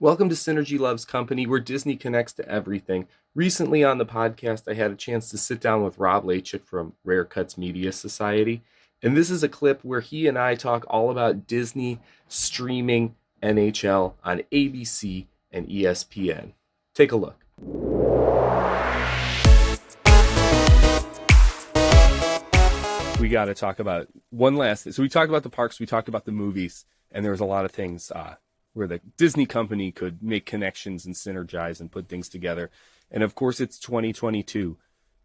Welcome to Synergy Loves Company, where Disney connects to everything. Recently on the podcast, I had a chance to sit down with Rob Lachik from Rare Cuts Media Society. And this is a clip where he and I talk all about Disney streaming NHL on ABC and ESPN. Take a look. We got to talk about one last thing. So we talked about the parks, we talked about the movies, and there was a lot of things where the Disney company could make connections and synergize and put things together. And of course, it's 2022.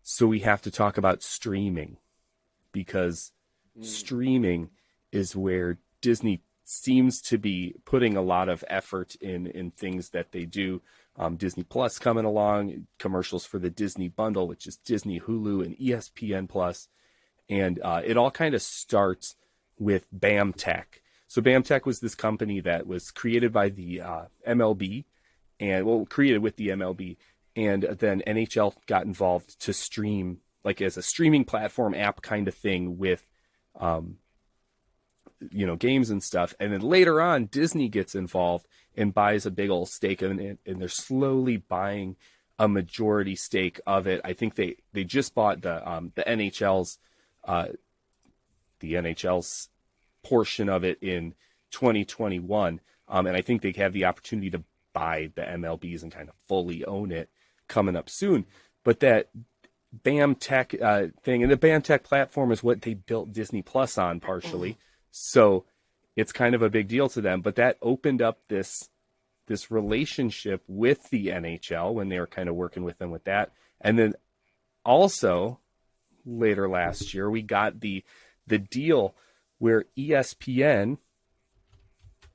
So we have to talk about streaming, because streaming is where Disney seems to be putting a lot of effort in things that they do. Disney Plus coming along, commercials for the Disney bundle, which is Disney, Hulu, and ESPN Plus. And it all kind of starts with BAM Tech. So BAM Tech was this company that was created by the MLB, created with the MLB, and then NHL got involved to stream, like as a streaming platform app kind of thing with, games and stuff. And then later on, Disney gets involved and buys a big old stake in it, and they're slowly buying a majority stake of it. I think they just bought the NHL's portion of it in 2021. And I think they have the opportunity to buy the MLBs and kind of fully own it coming up soon. But that BAM Tech thing, and the BAM Tech platform is what they built Disney Plus on partially. So it's kind of a big deal to them. But that opened up this relationship with the NHL when they were kind of working with them with that. And then also later last year, we got the deal where ESPN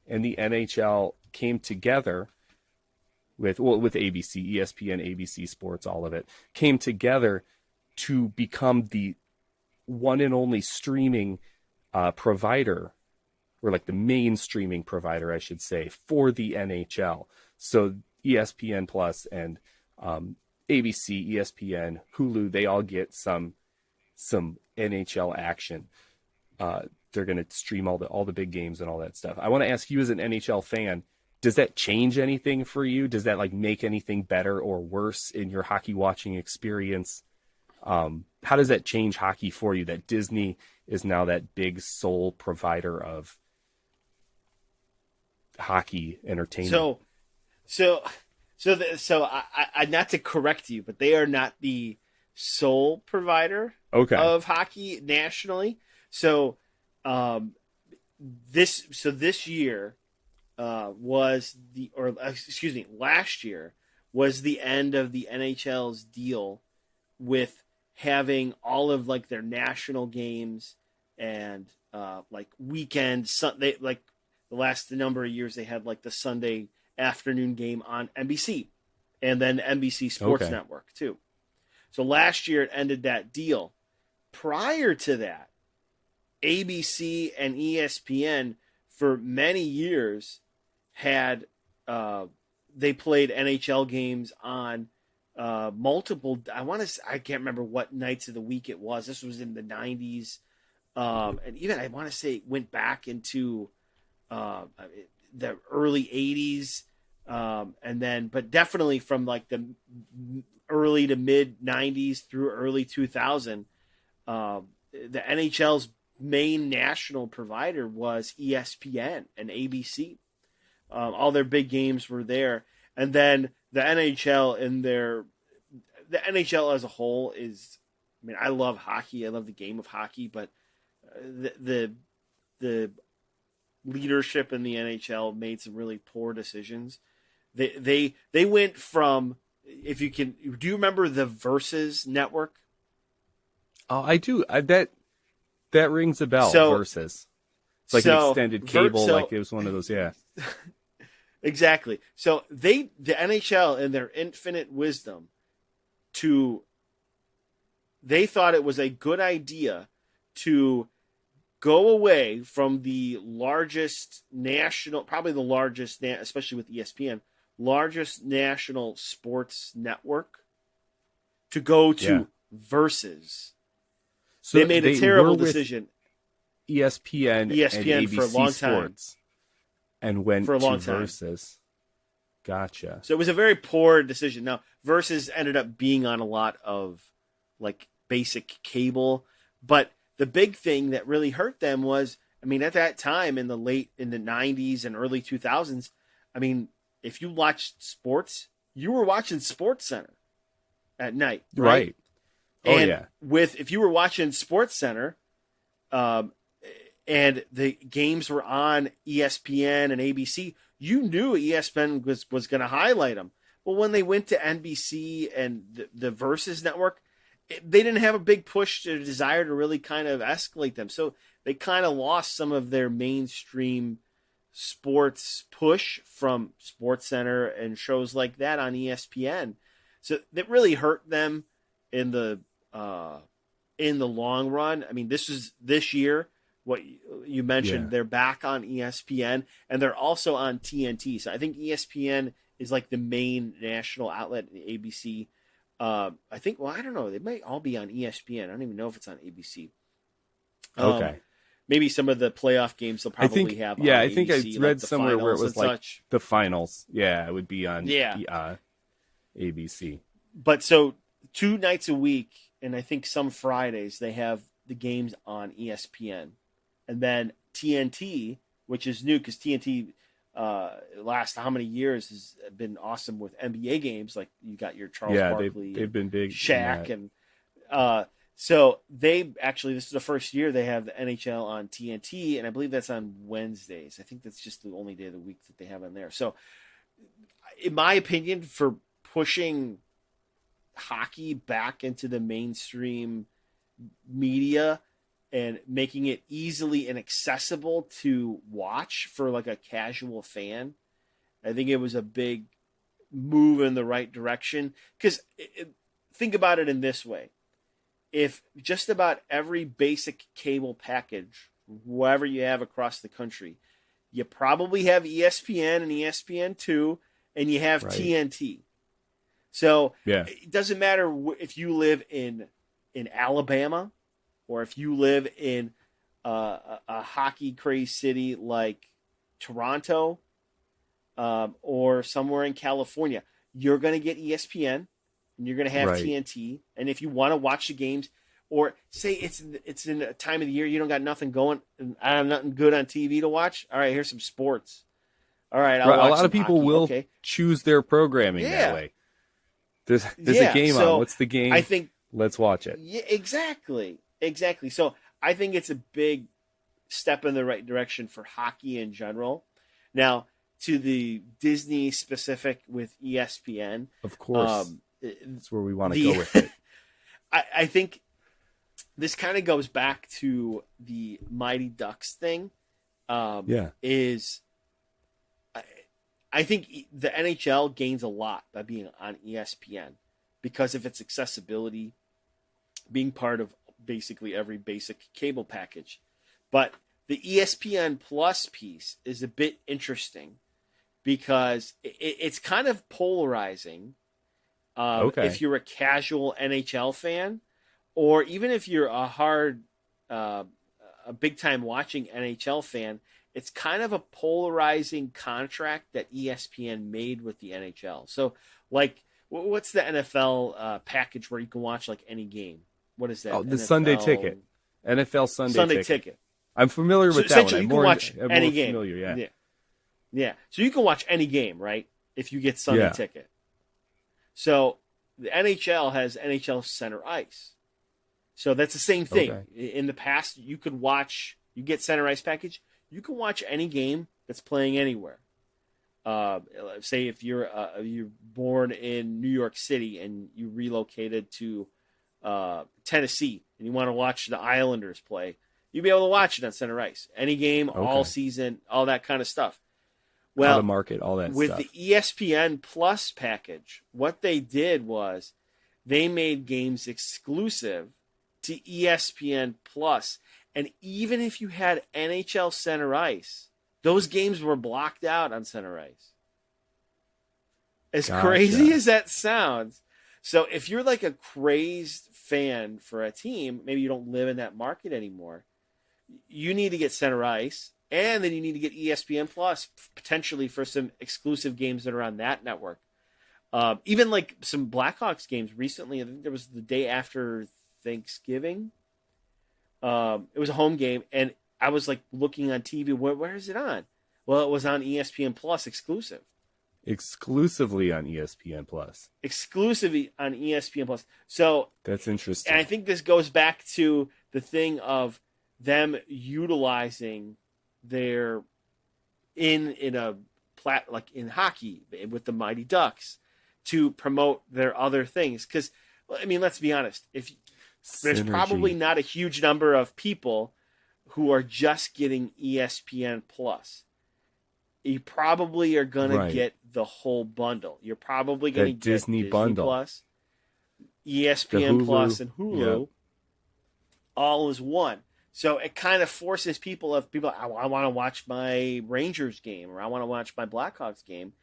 and the NHL came together with ABC, ESPN, ABC Sports, all of it, came together to become the one and only streaming provider, or like the main streaming provider, I should say, for the NHL. So ESPN Plus and ABC, ESPN, Hulu, they all get some NHL action. They're going to stream all the big games and all that stuff. I want to ask you, as an NHL fan, does that change anything for you? Does that make anything better or worse in your hockey watching experience? How does that change hockey for you, that Disney is now that big sole provider of hockey entertainment? So I not to correct you, but they are not the sole provider of hockey nationally. So this year last year was the end of the NHL's deal with having all of their national games and weekend Sunday, the last number of years they had the Sunday afternoon game on NBC and then NBC Sports Network too. So last year it ended that deal. Prior to that, ABC and ESPN for many years had they played NHL games on multiple. I can't remember what nights of the week it was. This was in the 90s, and even I want to say it went back into the early 80s, but definitely from the early to mid 90s through early 2000. The NHL's main national provider was ESPN and ABC. All their big games were there. And then the NHL as a whole is, I love hockey. I love the game of hockey, but the leadership in the NHL made some really poor decisions. They went from, do you remember the Versus network? Oh, I do. That rings a bell. Versus. It's an extended cable. It was one of those. Yeah. Exactly. So the NHL, in their infinite wisdom, they thought it was a good idea to go away from the largest national, probably the largest, especially with ESPN, largest national sports network, to go to Versus. So they made a terrible decision. ESPN and ABC for a long time. Sports, and went for a long to time. Versus. Gotcha. So it was a very poor decision. Now, Versus ended up being on a lot of like basic cable, but the big thing that really hurt them was, I mean, at that time in the 90s and early 2000s, I mean, if you watched sports, you were watching Sports Center at night, right? Oh, And yeah. if you were watching Sports Center, um, and the games were on ESPN and ABC, you knew ESPN was going to highlight them. But when they went to NBC and the Versus Network, they didn't have a big push to desire to really kind of escalate them. So they kind of lost some of their mainstream sports push from Sports Center and shows like that on ESPN. So that really hurt them in the long run. I mean, this year, what you mentioned, they're back on ESPN and they're also on TNT. So I think ESPN is like the main national outlet in ABC. I think, well, I don't know. They might all be on ESPN. I don't even know if it's on ABC. Okay. Maybe some of the playoff games they'll probably have on I think ABC, I read somewhere where it was like such. the finals. Yeah, it would be on ABC. But so 2 nights a week, and I think some Fridays, they have the games on ESPN. And then TNT, which is new because TNT last how many years has been awesome with NBA games. Like you got your Charles Barkley, they've been big, Shaq, and so they actually, this is the first year they have the NHL on TNT, and I believe that's on Wednesdays. I think that's just the only day of the week that they have on there. So, in my opinion, for pushing hockey back into the mainstream media and making it easily inaccessible to watch for like a casual fan, I think it was a big move in the right direction. Because think about it in this way. If just about every basic cable package, wherever you have across the country, you probably have ESPN and ESPN2, and you have TNT. So it doesn't matter if you live in Alabama or if you live in a hockey crazed city like Toronto or somewhere in California. You're going to get ESPN and you're going to have TNT. And if you want to watch the games, or say it's in a time of the year you don't got nothing going and I have nothing good on TV to watch. All right, here's some sports. All right, I'll watch a lot of people hockey. will choose their programming that way. There's a game on. What's the game? I think let's watch it. Yeah, exactly. So I think it's a big step in the right direction for hockey in general. Now, to the Disney specific with ESPN, of course, that's where we want to go with it. I think this kind of goes back to the Mighty Ducks thing. I think the NHL gains a lot by being on ESPN because of its accessibility, being part of basically every basic cable package. But the ESPN Plus piece is a bit interesting because it's kind of polarizing. If you're a casual NHL fan, or even if you're a big time watching NHL fan, it's kind of a polarizing contract that ESPN made with the NHL. So, like, what's the NFL package where you can watch like any game? What is that? Oh, the NFL... Sunday Ticket. NFL Sunday Ticket. I'm familiar with that one. You can watch any game. Familiar, yeah. So you can watch any game, right? If you get Sunday Ticket. So the NHL has NHL Center Ice. So that's the same thing. Okay. In the past, you get Center Ice package. You can watch any game that's playing anywhere. Say if you're born in New York City and you relocated to Tennessee and you want to watch the Islanders play, you'll be able to watch it on Center Ice. Any game, all season, all that kind of stuff. Well, how to market, all that with stuff. With the ESPN Plus package, what they did was they made games exclusive to ESPN Plus. And even if you had NHL Center Ice, those games were blocked out on Center Ice. As crazy as that sounds. So if you're like a crazed fan for a team, maybe you don't live in that market anymore, you need to get Center Ice. And then you need to get ESPN Plus potentially for some exclusive games that are on that network. Even like some Blackhawks games recently. I think there was the day after Thanksgiving. It was a home game, and I was like looking on TV. Where is it on? Well, it was on ESPN Plus exclusive. Exclusively on ESPN Plus. Exclusively on ESPN Plus. So that's interesting. And I think this goes back to the thing of them utilizing their in a like in hockey with the Mighty Ducks to promote their other things. Because I mean, let's be honest. If there's probably not a huge number of people who are just getting ESPN Plus. You probably are going to get the whole bundle. You're probably going to get Disney bundle. Plus, ESPN Plus, and Hulu all as one. So it kind of forces people, I want to watch my Rangers game, or I want to watch my Blackhawks game,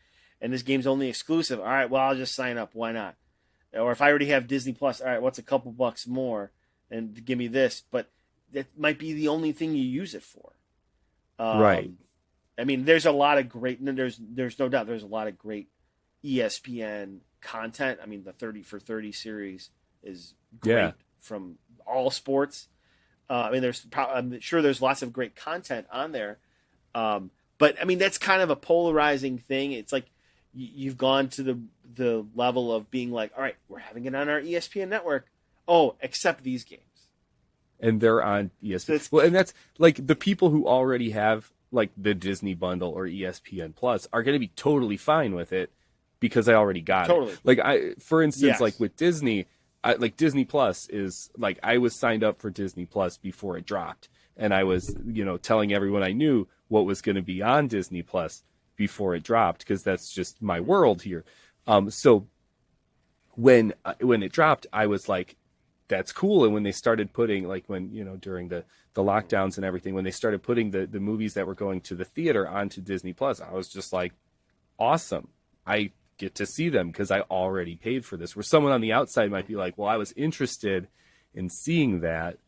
and this game's only exclusive. All right, well, I'll just sign up. Why not? Or if I already have Disney Plus, all right, what's a couple bucks more and give me this? But that might be the only thing you use it for. Right. I mean, there's a lot of great. There's no doubt. There's a lot of great ESPN content. I mean, the 30 for 30 series is great from all sports. I mean, I'm sure there's lots of great content on there. But I mean, that's kind of a polarizing thing. It's like you've gone to the level of being like, all right, we're having it on our ESPN network. Oh, except these games. And they're on ESPN. Well, and that's like the people who already have like the Disney bundle or ESPN Plus are going to be totally fine with it because I already got it. Like for instance, like with Disney, like Disney Plus is like, I was signed up for Disney Plus before it dropped. And I was, telling everyone I knew what was going to be on Disney Plus before it dropped, because that's just my world here. So when it dropped, I was like, that's cool. And when they started putting, like when, during the lockdowns and everything, when they started putting the movies that were going to the theater onto Disney Plus, I was just like, awesome. I get to see them because I already paid for this. Where someone on the outside might be like, well, I was interested in seeing that,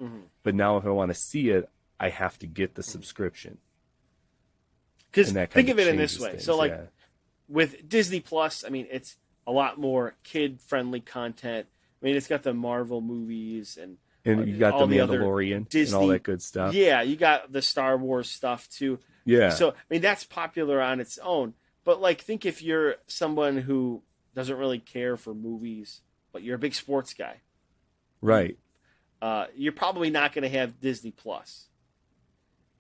but now if I want to see it, I have to get the subscription. Because think of it in this way. So like with Disney Plus, I mean, it's a lot more kid-friendly content. I mean, it's got the Marvel movies and you got the Mandalorian Disney, and all that good stuff. Yeah, you got the Star Wars stuff too. Yeah. So I mean, that's popular on its own. But like, think if you're someone who doesn't really care for movies, but you're a big sports guy, right? You're probably not going to have Disney Plus.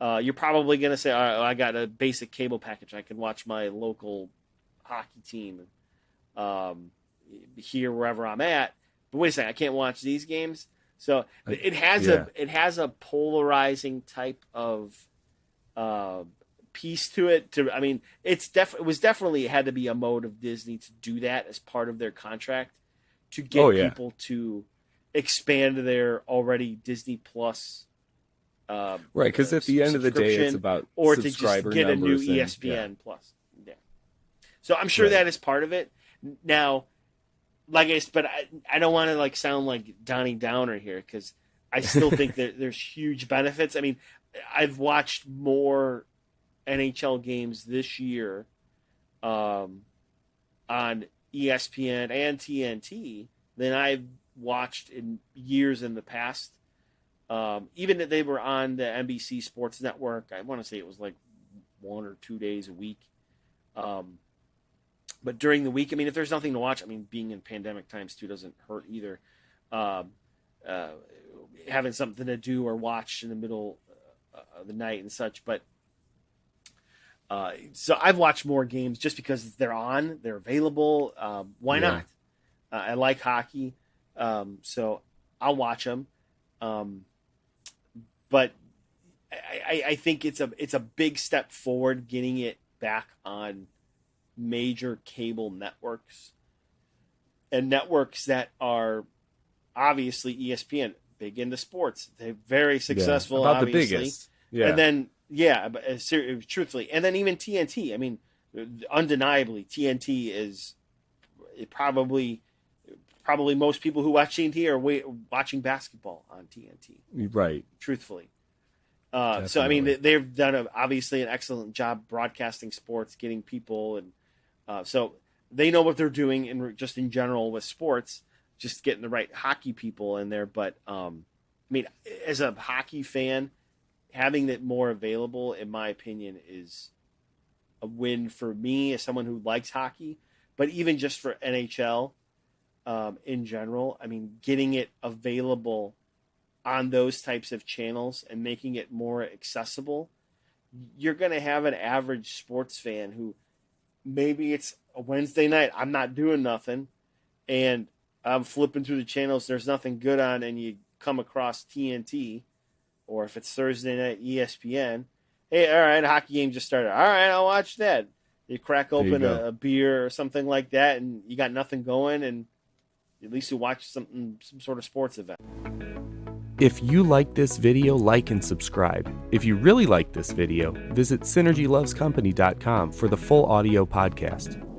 You're probably going to say, oh, I got a basic cable package. I can watch my local hockey team here, wherever I'm at. But wait a second, I can't watch these games. So it has a polarizing type of piece to it. I mean, it had to be a mode of Disney to do that as part of their contract to get people to expand their already Disney Plus. Right, because at the end of the day, it's about or to just get a new ESPN Plus. Yeah. So I'm sure that is part of it. Now, but I don't want to like sound like Donnie Downer here, because I still think that there's huge benefits. I mean, I've watched more NHL games this year on ESPN and TNT than I've watched in years in the past. Even if they were on the NBC Sports Network, I want to say it was like 1 or 2 days a week. But during the week, I mean, if there's nothing to watch, I mean, being in pandemic times too doesn't hurt either. Having something to do or watch in the middle of the night and such. But so I've watched more games just because they're available. Why not? I like hockey, so I'll watch them. But I think it's a big step forward getting it back on major cable networks and networks that are obviously ESPN, big into sports. They're very successful, about obviously. The biggest. Yeah. And then, truthfully. And then even TNT. I mean, undeniably, TNT is probably most people who watch TNT are watching basketball on TNT. Right. Truthfully. So I mean, Definitely. they've done obviously an excellent job broadcasting sports, getting people, and so they know what they're doing, and just in general with sports, just getting the right hockey people in there. But I mean, as a hockey fan, having that more available, in my opinion, is a win for me as someone who likes hockey. But even just for NHL in general, I mean, getting it available on those types of channels and making it more accessible, you're going to have an average sports fan who maybe it's a Wednesday night, I'm not doing nothing, and I'm flipping through the channels, there's nothing good on, and you come across TNT, or if it's Thursday night, ESPN. Hey, all right, hockey game just started. All right, I'll watch that. You crack There you open go. a beer or something like that, and you got nothing going, and at least you watch some sort of sports event. If you like this video, like and subscribe. If you really like this video, visit synergylovescompany.com for the full audio podcast.